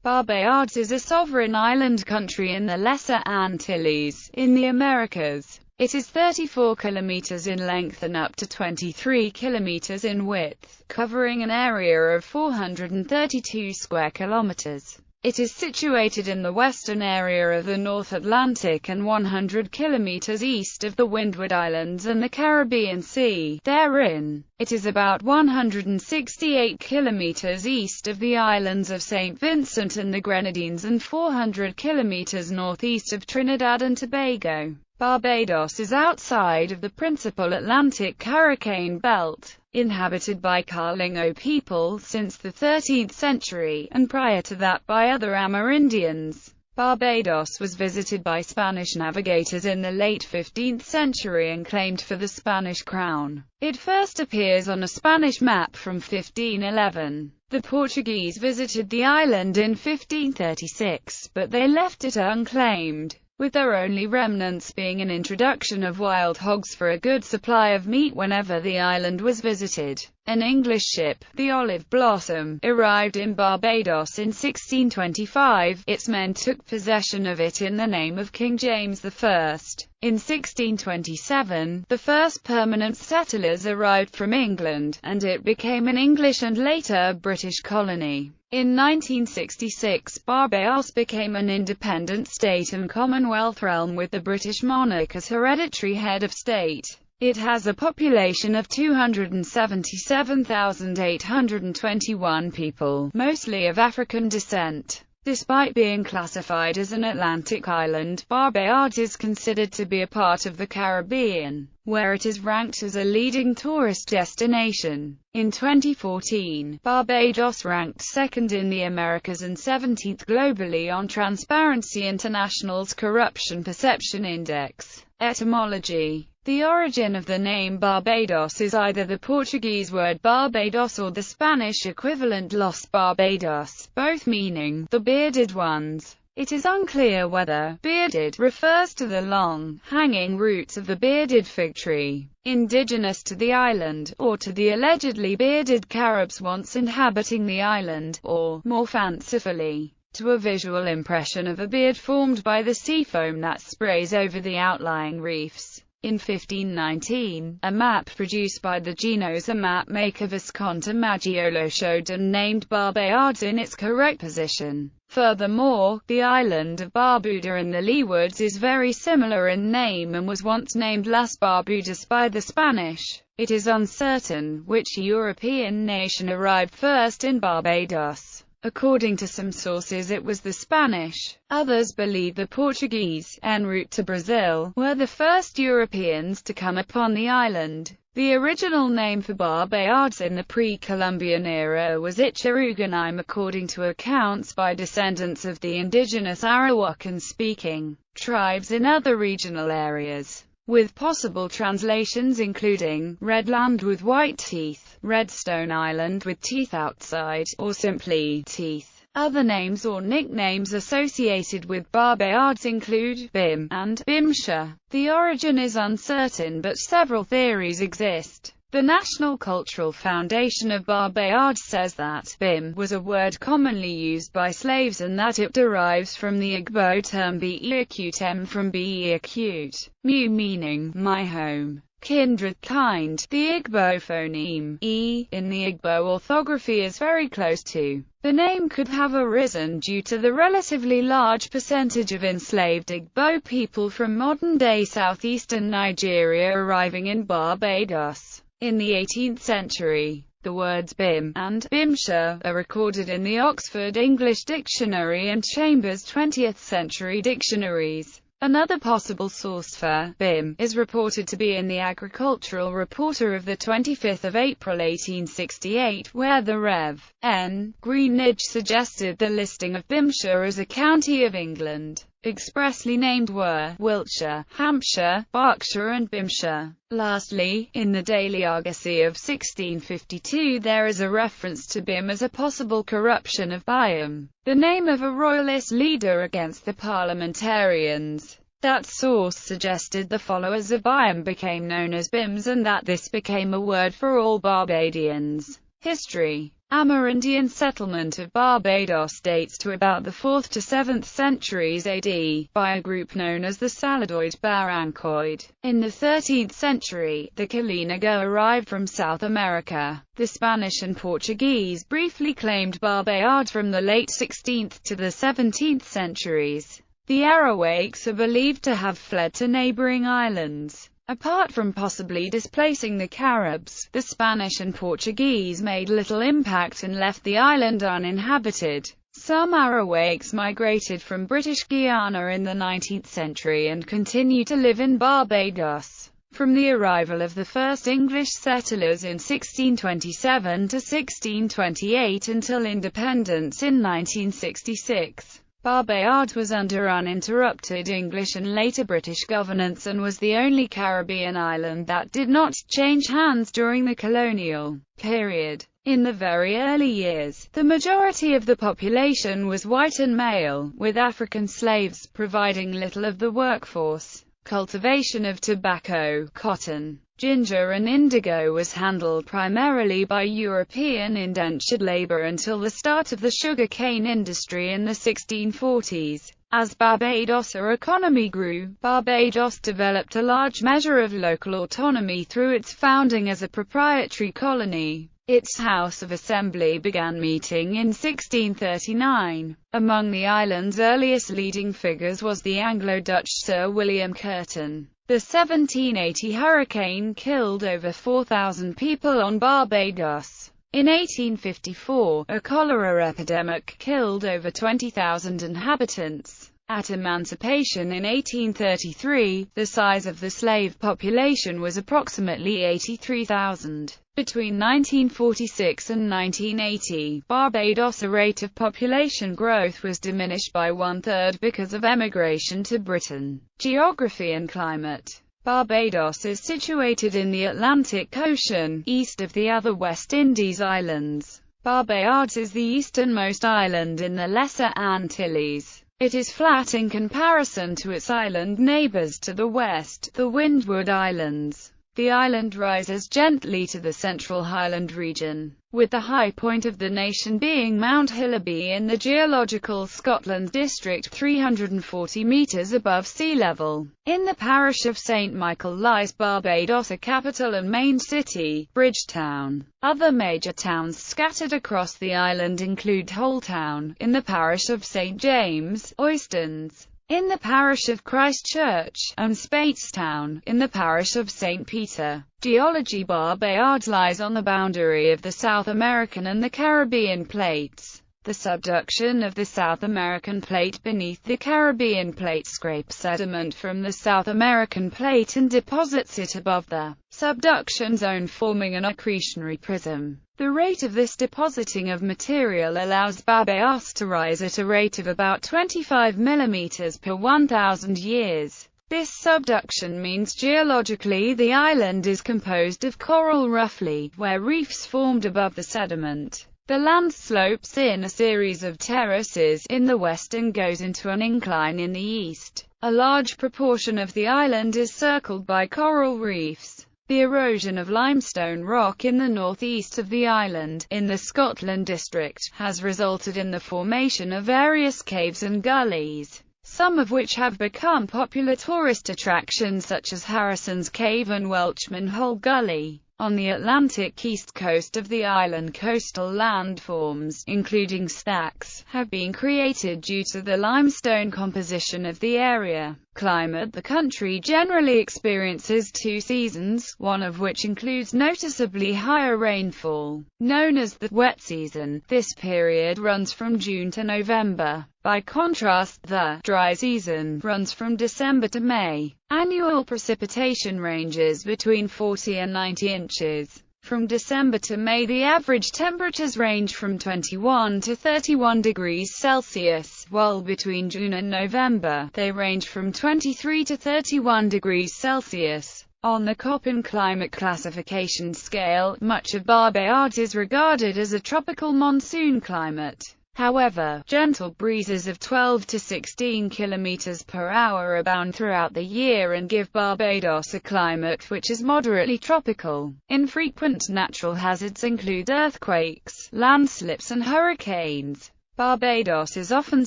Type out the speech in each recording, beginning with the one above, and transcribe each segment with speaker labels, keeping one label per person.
Speaker 1: Barbados is a sovereign island country in the Lesser Antilles, in the Americas. It is 34 kilometers in length and up to 23 kilometers in width, covering an area of 432 square kilometers. It is situated in the western area of the North Atlantic and 100 kilometers east of the Windward Islands and the Caribbean Sea. Therein, it is about 168 kilometers east of the islands of St. Vincent and the Grenadines and 400 kilometers northeast of Trinidad and Tobago. Barbados is outside of the principal Atlantic hurricane belt, inhabited by Carlingo people since the 13th century, and prior to that by other Amerindians. Barbados was visited by Spanish navigators in the late 15th century and claimed for the Spanish crown. It first appears on a Spanish map from 1511. The Portuguese visited the island in 1536, but they left it unclaimed, with their only remnants being an introduction of wild hogs for a good supply of meat whenever the island was visited. An English ship, the Olive Blossom, arrived in Barbados in 1625. Its men took possession of it in the name of King James I. In 1627, the first permanent settlers arrived from England, and it became an English and later British colony. In 1966, Barbados became an independent state and Commonwealth realm with the British monarch as hereditary head of state. It has a population of 277,821 people, mostly of African descent. Despite being classified as an Atlantic island, Barbados is considered to be a part of the Caribbean, where it is ranked as a leading tourist destination. In 2014, Barbados ranked second in the Americas and 17th globally on Transparency International's Corruption Perception Index. Etymology. The origin of the name Barbados is either the Portuguese word Barbados or the Spanish equivalent Los Barbados, both meaning the bearded ones. It is unclear whether bearded refers to the long, hanging roots of the bearded fig tree, indigenous to the island, or to the allegedly bearded Caribs once inhabiting the island, or, more fancifully, to a visual impression of a beard formed by the sea foam that sprays over the outlying reefs. In 1519, a map produced by the Genoese mapmaker Visconti Maggiolo showed and named Barbados in its correct position. Furthermore, the island of Barbuda in the Leewards is very similar in name and was once named Las Barbudas by the Spanish. It is uncertain which European nation arrived first in Barbados. According to some sources it was the Spanish. Others believe the Portuguese, en route to Brazil, were the first Europeans to come upon the island. The original name for Barbados in the pre-Columbian era was Ichiruganime, according to accounts by descendants of the indigenous Arawakan-speaking tribes in other regional areas, with possible translations including Red Land with white teeth, Redstone Island with teeth outside, or simply teeth. Other names or nicknames associated with Barbados include Bim and Bimsha. The origin is uncertain, but several theories exist. The National Cultural Foundation of Barbados says that Bim was a word commonly used by slaves and that it derives from the Igbo term be m from be acute, mu meaning my home, kindred, kind. The Igbo phoneme e in the Igbo orthography is very close to. The name could have arisen due to the relatively large percentage of enslaved Igbo people from modern-day southeastern Nigeria arriving in Barbados. In the 18th century, the words Bim and Bimsha are recorded in the Oxford English Dictionary and Chambers 20th century dictionaries. Another possible source for Bim is reported to be in the Agricultural Reporter of 25 April 1868, where the Rev. N. Greenidge suggested the listing of Bimshire as a county of England. Expressly named were Wiltshire, Hampshire, Berkshire and Bimshire. Lastly, in the Daily Argosy of 1652 there is a reference to Bim as a possible corruption of Byam, the name of a royalist leader against the parliamentarians. That source suggested the followers of Byam became known as Bims and that this became a word for all Barbadians. History. Amerindian settlement of Barbados dates to about the 4th to 7th centuries AD, by a group known as the Saladoid Barrancoid. In the 13th century, the Kalinago arrived from South America. The Spanish and Portuguese briefly claimed Barbados from the late 16th to the 17th centuries. The Arawakes are believed to have fled to neighboring islands. Apart from possibly displacing the Caribs, the Spanish and Portuguese made little impact and left the island uninhabited. Some Arawakes migrated from British Guiana in the 19th century and continue to live in Barbados. From the arrival of the first English settlers in 1627 to 1628 until independence in 1966, Barbados was under uninterrupted English and later British governance and was the only Caribbean island that did not change hands during the colonial period. In the very early years, the majority of the population was white and male, with African slaves providing little of the workforce. Cultivation of tobacco, cotton, ginger and indigo was handled primarily by European indentured labor until the start of the sugar cane industry in the 1640s. As Barbados' economy grew, Barbados developed a large measure of local autonomy through its founding as a proprietary colony. Its House of Assembly began meeting in 1639. Among the island's earliest leading figures was the Anglo-Dutch Sir William Curtin. The 1780 hurricane killed over 4,000 people on Barbados. In 1854, a cholera epidemic killed over 20,000 inhabitants. At emancipation in 1833, the size of the slave population was approximately 83,000. Between 1946 and 1980, Barbados' rate of population growth was diminished by one-third because of emigration to Britain. Geography and climate. Barbados is situated in the Atlantic Ocean, east of the other West Indies islands. Barbados is the easternmost island in the Lesser Antilles. It is flat in comparison to its island neighbors to the west, the Windward Islands. The island rises gently to the Central Highland region, with the high point of the nation being Mount Hillaby in the geological Scotland district 340 metres above sea level. In the parish of St. Michael lies Barbados' capital and main city, Bridgetown. Other major towns scattered across the island include Holetown, in the parish of St. James, Oistins, in the parish of Christchurch, and Speightstown, in the parish of St. Peter. Geology. Barbados lies on the boundary of the South American and the Caribbean plates. The subduction of the South American plate beneath the Caribbean plate scrapes sediment from the South American plate and deposits it above the subduction zone, forming an accretionary prism. The rate of this depositing of material allows Barbados to rise at a rate of about 25 mm per 1,000 years. This subduction means geologically the island is composed of coral roughly, where reefs formed above the sediment. The land slopes in a series of terraces in the west and goes into an incline in the east. A large proportion of the island is circled by coral reefs. The erosion of limestone rock in the northeast of the island, in the Scotland district, has resulted in the formation of various caves and gullies, some of which have become popular tourist attractions such as Harrison's Cave and Welchman Hole Gully. On the Atlantic east coast of the island, coastal landforms, including stacks, have been created due to the limestone composition of the area. Climate. The country generally experiences two seasons, one of which includes noticeably higher rainfall, known as the wet season. This period runs from June to November. By contrast, the dry season runs from December to May. Annual precipitation ranges between 40 and 90 inches. From December to May, the average temperatures range from 21 to 31 degrees Celsius, while between June and November, they range from 23 to 31 degrees Celsius. On the Köppen climate classification scale, much of Barbados is regarded as a tropical monsoon climate. However, gentle breezes of 12 to 16 km per hour abound throughout the year and give Barbados a climate which is moderately tropical. Infrequent natural hazards include earthquakes, landslips and hurricanes. Barbados is often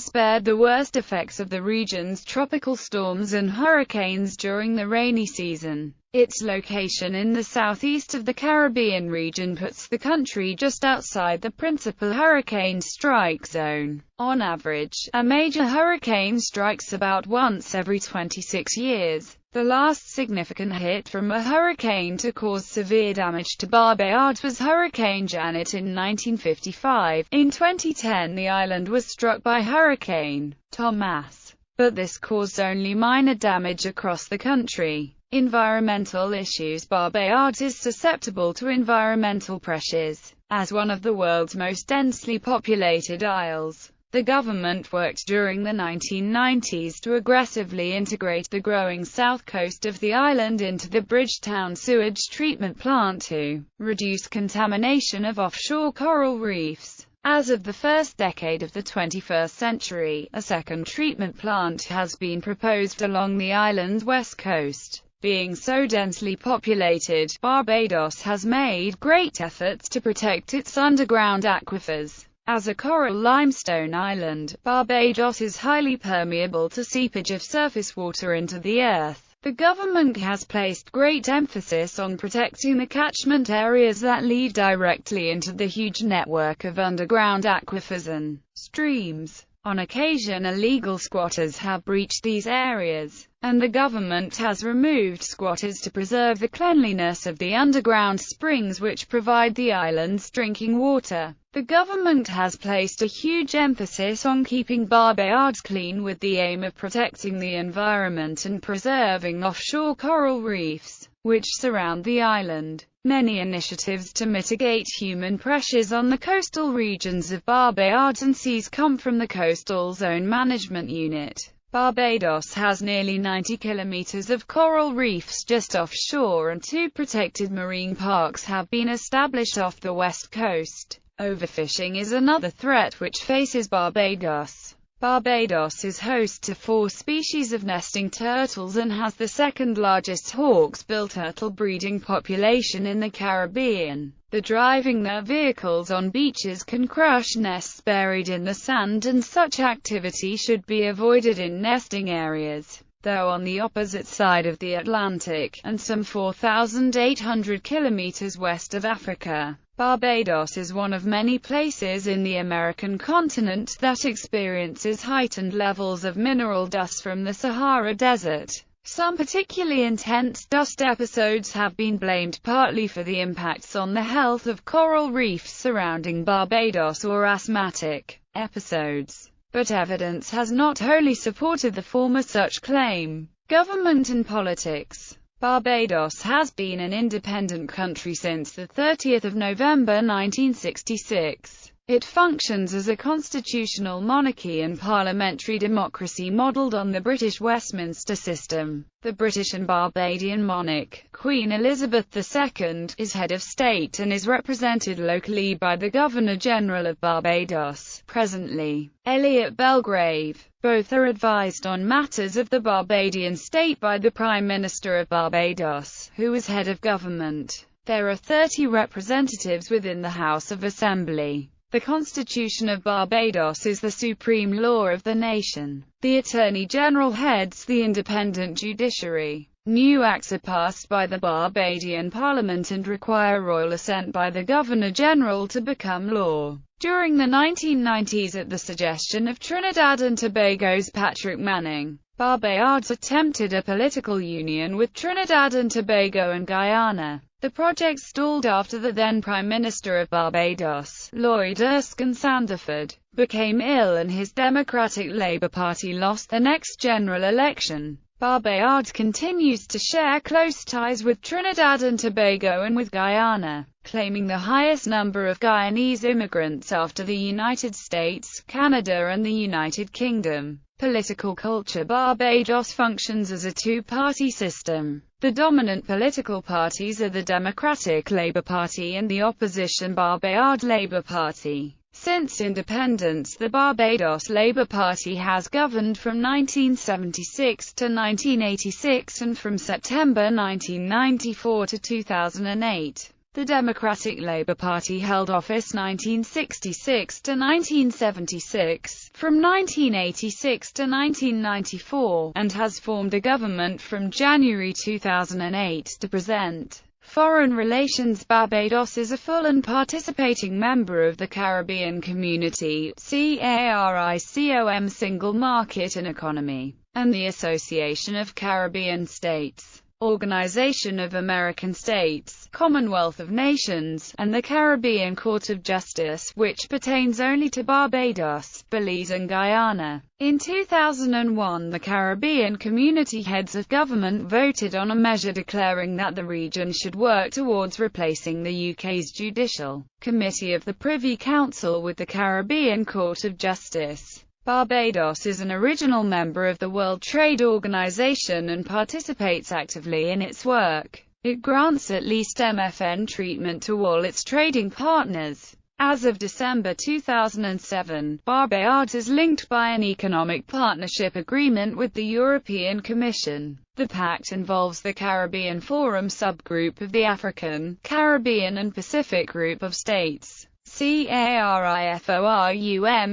Speaker 1: spared the worst effects of the region's tropical storms and hurricanes during the rainy season. Its location in the southeast of the Caribbean region puts the country just outside the principal hurricane strike zone. On average, a major hurricane strikes about once every 26 years. The last significant hit from a hurricane to cause severe damage to Barbados was Hurricane Janet in 1955. In 2010, the island was struck by Hurricane Thomas, but this caused only minor damage across the country. Environmental issues. Barbados is susceptible to environmental pressures. As one of the world's most densely populated isles, the government worked during the 1990s to aggressively integrate the growing south coast of the island into the Bridgetown sewage treatment plant to reduce contamination of offshore coral reefs. As of the first decade of the 21st century, a second treatment plant has been proposed along the island's west coast. Being so densely populated, Barbados has made great efforts to protect its underground aquifers. As a coral limestone island, Barbados is highly permeable to seepage of surface water into the earth. The government has placed great emphasis on protecting the catchment areas that lead directly into the huge network of underground aquifers and streams. On occasion, illegal squatters have breached these areas, and the government has removed squatters to preserve the cleanliness of the underground springs which provide the island's drinking water. The government has placed a huge emphasis on keeping Barbados clean with the aim of protecting the environment and preserving offshore coral reefs, which surround the island. Many initiatives to mitigate human pressures on the coastal regions of Barbados and seas come from the Coastal Zone Management Unit. Barbados has nearly 90 kilometers of coral reefs just offshore, and 2 protected marine parks have been established off the west coast. Overfishing is another threat which faces Barbados. Barbados is host to 4 species of nesting turtles and has the second largest hawksbill turtle breeding population in the Caribbean. Driving their vehicles on beaches can crush nests buried in the sand, and such activity should be avoided in nesting areas. Though on the opposite side of the Atlantic, and some 4,800 kilometers west of Africa, Barbados is one of many places in the American continent that experiences heightened levels of mineral dust from the Sahara Desert. Some particularly intense dust episodes have been blamed partly for the impacts on the health of coral reefs surrounding Barbados or asthmatic episodes, but evidence has not wholly supported the former such claim. Government and politics. Barbados has been an independent country since the 30th of November 1966. It functions as a constitutional monarchy and parliamentary democracy modelled on the British Westminster system. The British and Barbadian monarch, Queen Elizabeth II, is head of state and is represented locally by the Governor-General of Barbados, presently, Elliot Belgrave. Both are advised on matters of the Barbadian state by the Prime Minister of Barbados, who is head of government. There are 30 representatives within the House of Assembly. The Constitution of Barbados is the supreme law of the nation. The Attorney General heads the independent judiciary. New acts are passed by the Barbadian Parliament and require royal assent by the Governor-General to become law. During the 1990s, at the suggestion of Trinidad and Tobago's Patrick Manning, Barbados attempted a political union with Trinidad and Tobago and Guyana. The project stalled after the then Prime Minister of Barbados, Lloyd Erskine Sandiford, became ill and his Democratic Labour Party lost the next general election. Barbados continues to share close ties with Trinidad and Tobago and with Guyana, claiming the highest number of Guyanese immigrants after the United States, Canada and the United Kingdom. Political culture. Barbados functions as a two-party system. The dominant political parties are the Democratic Labour Party and the opposition Barbados Labour Party. Since independence, the Barbados Labour Party has governed from 1976 to 1986 and from September 1994 to 2008. The Democratic Labour Party held office 1966 to 1976, from 1986 to 1994, and has formed a government from January 2008 to present. Foreign relations. Barbados is a full and participating member of the Caribbean Community (CARICOM) Single Market and Economy, and the Association of Caribbean States, Organization of American States, Commonwealth of Nations, and the Caribbean Court of Justice, which pertains only to Barbados, Belize and Guyana. In 2001, the Caribbean Community Heads of Government voted on a measure declaring that the region should work towards replacing the UK's Judicial Committee of the Privy Council with the Caribbean Court of Justice. Barbados is an original member of the World Trade Organization and participates actively in its work. It grants at least MFN treatment to all its trading partners. As of December 2007, Barbados is linked by an economic partnership agreement with the European Commission. The pact involves the Caribbean Forum subgroup of the African, Caribbean and Pacific group of states. CARIFORUM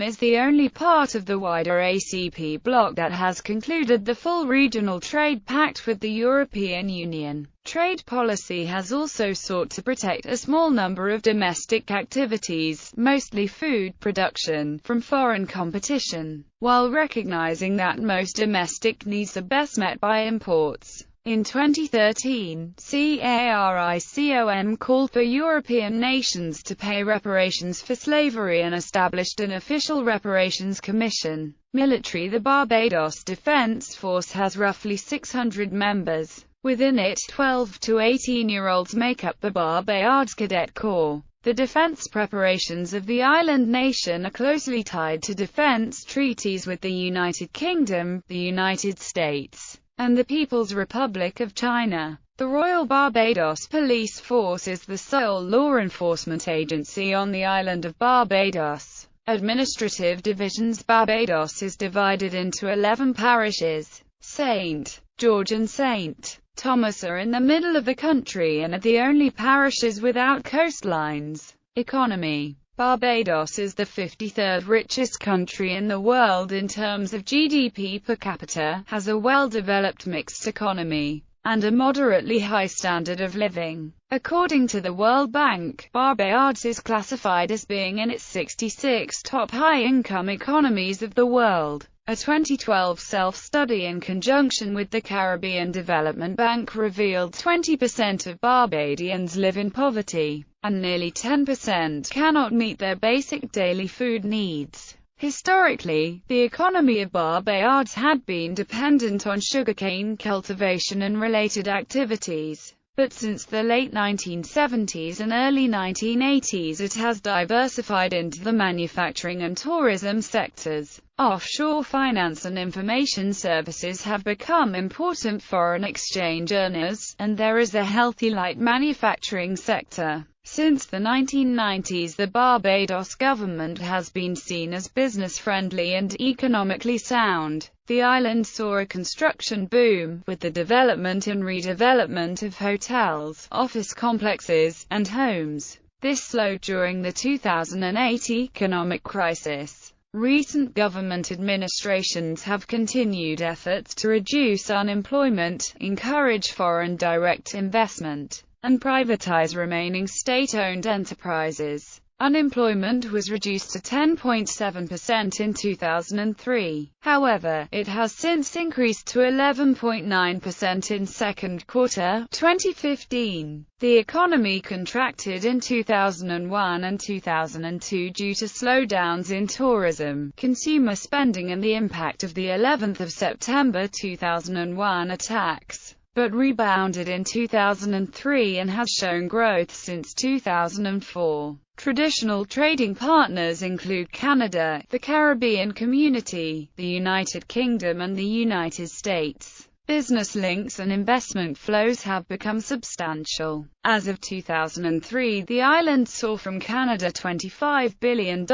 Speaker 1: is the only part of the wider ACP bloc that has concluded the full regional trade pact with the European Union. Trade policy has also sought to protect a small number of domestic activities, mostly food production, from foreign competition, while recognizing that most domestic needs are best met by imports. In 2013, CARICOM called for European nations to pay reparations for slavery and established an official reparations commission. Military. The Barbados Defense Force has roughly 600 members. Within it, 12 to 18-year-olds make up the Barbados Cadet Corps. The defense preparations of the island nation are closely tied to defense treaties with the United Kingdom, the United States, and the People's Republic of China. The Royal Barbados Police Force is the sole law enforcement agency on the island of Barbados. Administrative divisions. Barbados is divided into 11 parishes. St. George and St. Thomas are in the middle of the country and are the only parishes without coastlines. Economy. Barbados is the 53rd richest country in the world in terms of GDP per capita, has a well-developed mixed economy, and a moderately high standard of living. According to the World Bank, Barbados is classified as being in its 66 top high-income economies of the world. A 2012 self-study in conjunction with the Caribbean Development Bank revealed 20% of Barbadians live in poverty, and nearly 10% cannot meet their basic daily food needs. Historically, the economy of Barbados had been dependent on sugarcane cultivation and related activities, but since the late 1970s and early 1980s it has diversified into the manufacturing and tourism sectors. Offshore finance and information services have become important foreign exchange earners, and there is a healthy light manufacturing sector. Since the 1990s, the Barbados government has been seen as business-friendly and economically sound. The island saw a construction boom, with the development and redevelopment of hotels, office complexes, and homes. This slowed during the 2008 economic crisis. Recent government administrations have continued efforts to reduce unemployment, encourage foreign direct investment, and privatize remaining state-owned enterprises. Unemployment was reduced to 10.7% in 2003. However, it has since increased to 11.9% in second quarter 2015. The economy contracted in 2001 and 2002 due to slowdowns in tourism, consumer spending and the impact of the 11th of September 2001 attacks, but rebounded in 2003 and has shown growth since 2004. Traditional trading partners include Canada, the Caribbean Community, the United Kingdom and the United States. Business links and investment flows have become substantial. As of 2003, the island saw from Canada $25 billion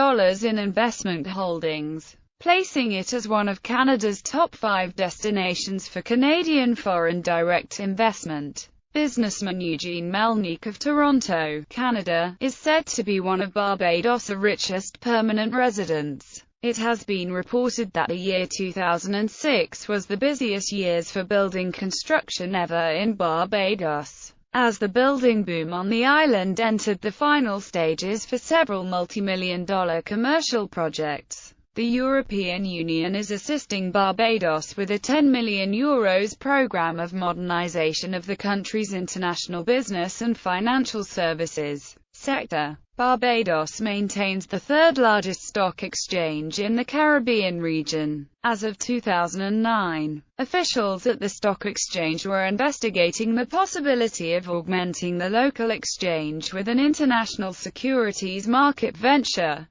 Speaker 1: in investment holdings, placing it as one of Canada's top 5 destinations for Canadian foreign direct investment. Businessman Eugene Melnyk of Toronto, Canada, is said to be one of Barbados' richest permanent residents. It has been reported that the year 2006 was the busiest years for building construction ever in Barbados, as the building boom on the island entered the final stages for several multi-million-dollar commercial projects. The European Union is assisting Barbados with a €10 million program of modernization of the country's international business and financial services sector. Barbados maintains the third-largest stock exchange in the Caribbean region. As of 2009, officials at the stock exchange were investigating the possibility of augmenting the local exchange with an international securities market venture.